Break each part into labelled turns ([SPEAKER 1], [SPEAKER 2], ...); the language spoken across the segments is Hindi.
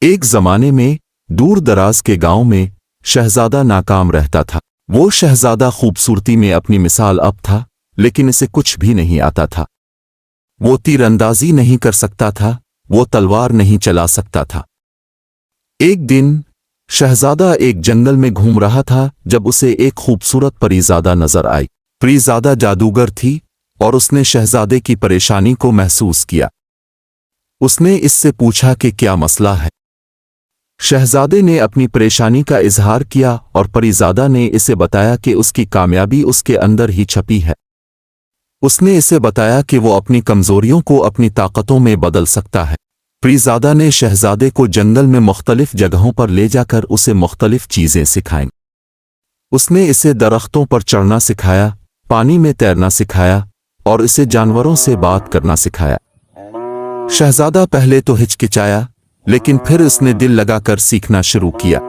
[SPEAKER 1] एक जमाने में दूर दराज के गांव में शहजादा नाकाम रहता था। वो शहजादा खूबसूरती में अपनी मिसाल अब था, लेकिन इसे कुछ भी नहीं आता था। वो तीरंदाजी नहीं कर सकता था, वो तलवार नहीं चला सकता था। एक दिन शहजादा एक जंगल में घूम रहा था जब उसे एक खूबसूरत परीज़ादा नजर आई। परीज़ादा जादूगर थी और उसने शहजादे की परेशानी को महसूस किया। उसने इससे पूछा कि क्या मसला है। शहजादे ने अपनी परेशानी का इजहार किया और परीज़ादा ने इसे बताया कि उसकी कामयाबी उसके अंदर ही छपी है। उसने इसे बताया कि वो अपनी कमजोरियों को अपनी ताकतों में बदल सकता है। परीज़ादा ने शहजादे को जंगल में मुख्तलिफ जगहों पर ले जाकर उसे मुख्तलिफ चीज़ें सिखाईं। उसने इसे दरख्तों पर चढ़ना सिखाया, पानी में तैरना सिखाया और इसे जानवरों से बात करना सिखाया। शहजादा पहले तो हिचकिचाया, लेकिन फिर उसने दिल लगाकर सीखना शुरू किया।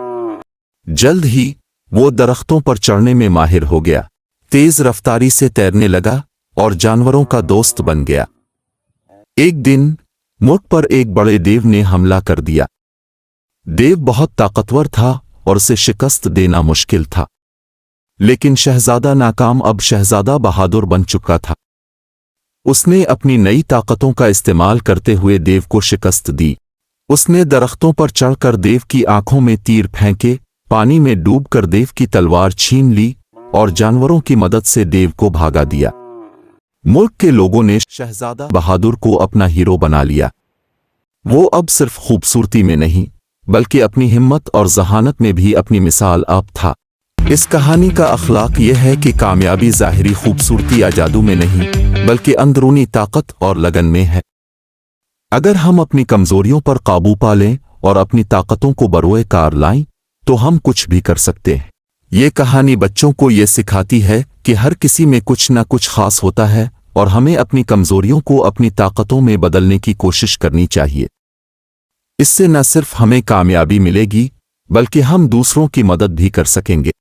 [SPEAKER 1] जल्द ही वो दरख्तों पर चढ़ने में माहिर हो गया, तेज रफ्तारी से तैरने लगा और जानवरों का दोस्त बन गया। एक दिन मुख पर एक बड़े देव ने हमला कर दिया। देव बहुत ताकतवर था और उसे शिकस्त देना मुश्किल था, लेकिन शहजादा नाकाम अब शहजादा बहादुर बन चुका था। उसने अपनी नई ताकतों का इस्तेमाल करते हुए देव को शिकस्त दी। उसने दरख्तों पर चढ़कर देव की आंखों में तीर फेंके, पानी में डूबकर देव की तलवार छीन ली और जानवरों की मदद से देव को भागा दिया। मुल्क के लोगों ने शहजादा बहादुर को अपना हीरो बना लिया। वो अब सिर्फ खूबसूरती में नहीं, बल्कि अपनी हिम्मत और जहानत में भी अपनी मिसाल अब था। इस कहानी का अखलाक यह है कि कामयाबी ज़ाहिरी खूबसूरती या जादू में नहीं, बल्कि अंदरूनी ताकत और लगन में है। अगर हम अपनी कमजोरियों पर काबू पा लें और अपनी ताकतों को बरोए कार लाएं, तो हम कुछ भी कर सकते हैं। ये कहानी बच्चों को ये सिखाती है कि हर किसी में कुछ ना कुछ खास होता है और हमें अपनी कमजोरियों को अपनी ताकतों में बदलने की कोशिश करनी चाहिए। इससे न सिर्फ हमें कामयाबी मिलेगी, बल्कि हम दूसरों की मदद भी कर सकेंगे।